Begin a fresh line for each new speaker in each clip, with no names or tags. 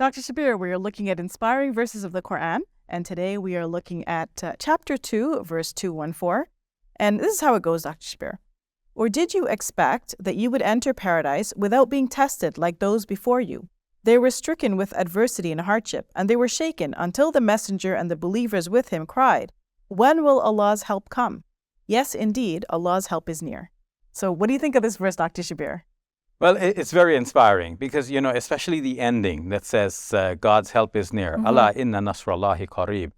Dr. Shabir, we are looking at inspiring verses of the Quran, and today we are looking at chapter 2, verse 214. And this is how it goes, Dr. Shabir. Or did you expect that you would enter paradise without being tested like those before you? They were stricken with adversity and hardship, and they were shaken until the messenger and the believers with him cried, "When will Allah's help come?" Yes, indeed, Allah's help is near. So what do you think of this verse, Dr. Shabir?
Well, it's very inspiring because, especially the ending that says God's help is near. Allah inna nasrallahi qareeb.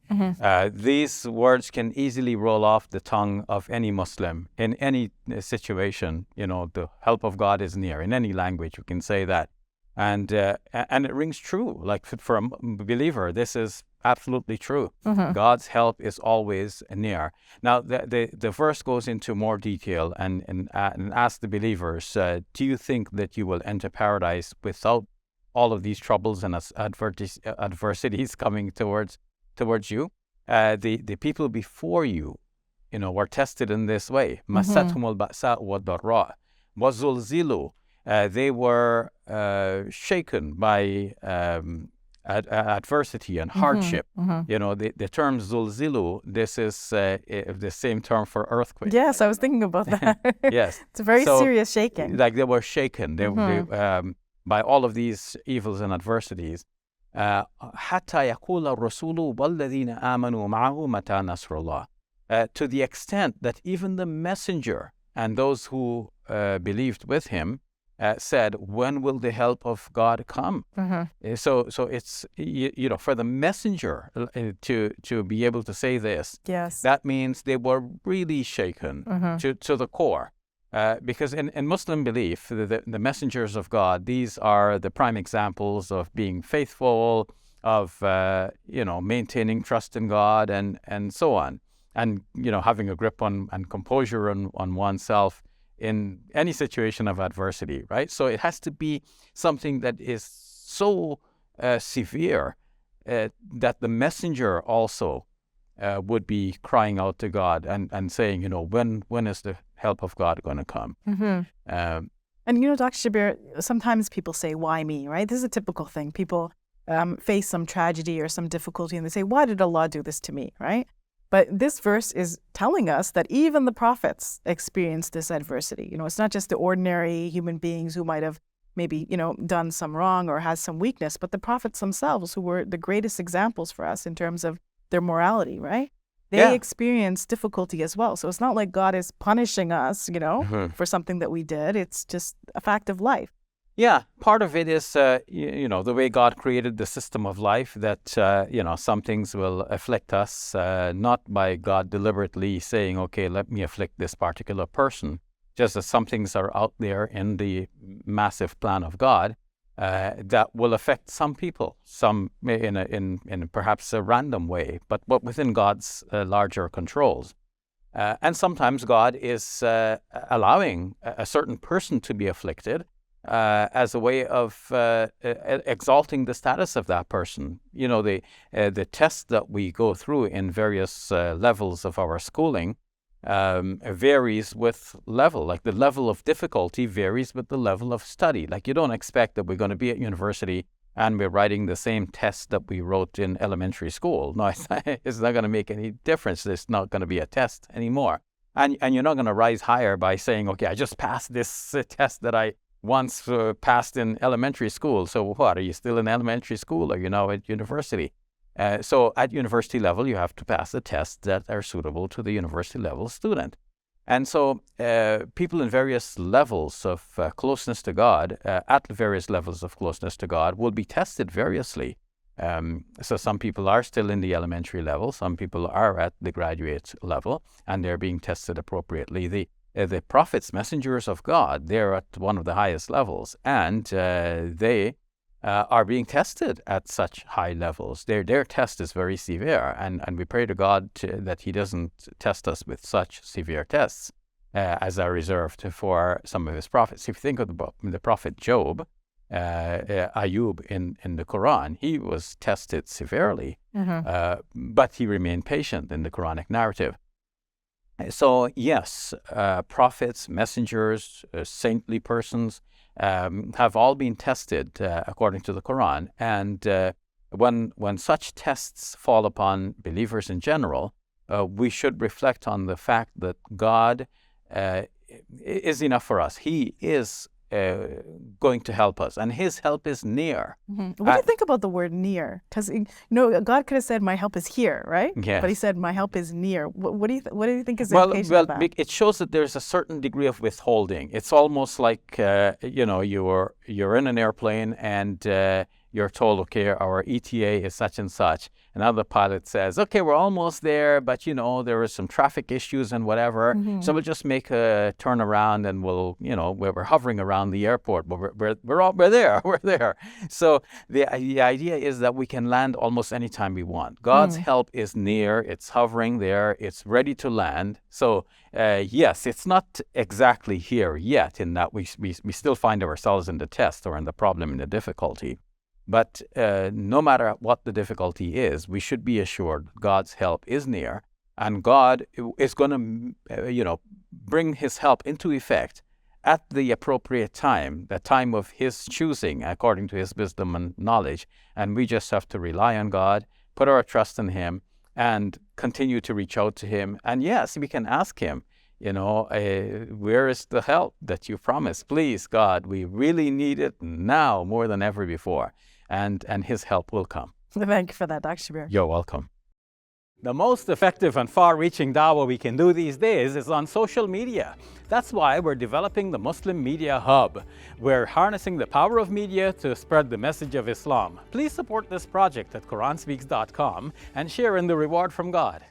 These words can easily roll off the tongue of any Muslim in any situation. The help of God is near. In any language, you can say that. And it rings true. Like for a believer, this is absolutely true. God's help is always near. Now, the verse goes into more detail and asks the believers, do you think that you will enter paradise without all of these troubles and adversities coming towards you? The people before you, were tested in this way. مَسَّتْهُمُ الْبَأْسَاءُ وَالضَّرَّاءُ وَزُلْزِلُوا. They were shaken by adversity and hardship. The term zulzilu, this is the same term for earthquake.
Yes, I was thinking about that.
Yes.
It's a very serious shaking.
Like they were shaken by all of these evils and adversities. حَتَّى يَقُولَ الرَّسُولُ وَالَّذِينَ آمَنُوا مَعَهُ مَتَى نَصْرُ اللَّهِ. To the extent that even the messenger and those who believed with him said, when will the help of God come? So it's, for the messenger to be able to say this,
yes,
that means they were really shaken to the core. Because in Muslim belief, the messengers of God, these are the prime examples of being faithful, of, maintaining trust in God and so on. And, having a grip on and composure on oneself in any situation of adversity, right? So it has to be something that is so severe that the messenger also would be crying out to God and saying, when is the help of God going to come?
And Dr. Shabir, sometimes people say, why me, right? This is a typical thing. People face some tragedy or some difficulty and they say, why did Allah do this to me, right? But this verse is telling us that even the prophets experienced this adversity. It's not just the ordinary human beings who might have maybe, done some wrong or has some weakness, but the prophets themselves who were the greatest examples for us in terms of their morality, right? They experienced difficulty as well. So it's not like God is punishing us, for something that we did. It's just a fact of life.
Yeah, part of it is, the way God created the system of life that, some things will afflict us, not by God deliberately saying, okay, let me afflict this particular person, just as some things are out there in the massive plan of God that will affect some people, some in perhaps a random way, but within God's larger controls. And sometimes God is allowing a certain person to be afflicted as a way of exalting the status of that person. The tests that we go through in various levels of our schooling varies with level. Like the level of difficulty varies with the level of study. Like you don't expect that we're going to be at university and we're writing the same test that we wrote in elementary school. No, it's not going to make any difference. It's not going to be a test anymore. And you're not going to rise higher by saying, okay, I just passed this test that I once passed in elementary school. So what, are you still in elementary school or you're now at university? So at university level, you have to pass the tests that are suitable to the university level student. And so people in various levels of closeness to God, at various levels of closeness to God, will be tested variously. So some people are still in the elementary level, some people are at the graduate level, and they're being tested appropriately. The prophets, messengers of God, they're at one of the highest levels, and they are being tested at such high levels. Their test is very severe, and we pray to God that He doesn't test us with such severe tests as are reserved for some of His prophets. If you think of the prophet Job, Ayub in the Quran, he was tested severely, but he remained patient in the Quranic narrative. So yes, prophets, messengers, saintly persons, have all been tested according to the Quran. And when such tests fall upon believers in general, we should reflect on the fact that God is enough for us. He is going to help us, and His help is near.
What do you think about the word near? Because God could have said, "My help is here," right?
Yes.
But He said, "My help is near." What do you think is the implication of that?
It shows that there's a certain degree of withholding. It's almost like you're in an airplane and you're told, okay, our ETA is such and such. Another pilot says, okay, we're almost there, but there are some traffic issues and whatever. So we'll just make a turn around and we're hovering around the airport, but we're there, we're there. So the idea is that we can land almost anytime we want. God's help is near, it's hovering there, it's ready to land. So yes, it's not exactly here yet in that we still find ourselves in the test or in the problem, in the difficulty. But no matter what the difficulty is, we should be assured God's help is near, and God is going to, bring His help into effect at the appropriate time, the time of His choosing, according to His wisdom and knowledge. And we just have to rely on God, put our trust in Him, and continue to reach out to Him. And yes, we can ask Him, where is the help that you promised? Please, God, we really need it now more than ever before. And His help will come.
Thank you for that, Dr. Shabir.
You're welcome. The most effective and far-reaching dawah we can do these days is on social media. That's why we're developing the Muslim Media Hub. We're harnessing the power of media to spread the message of Islam. Please support this project at QuranSpeaks.com and share in the reward from God.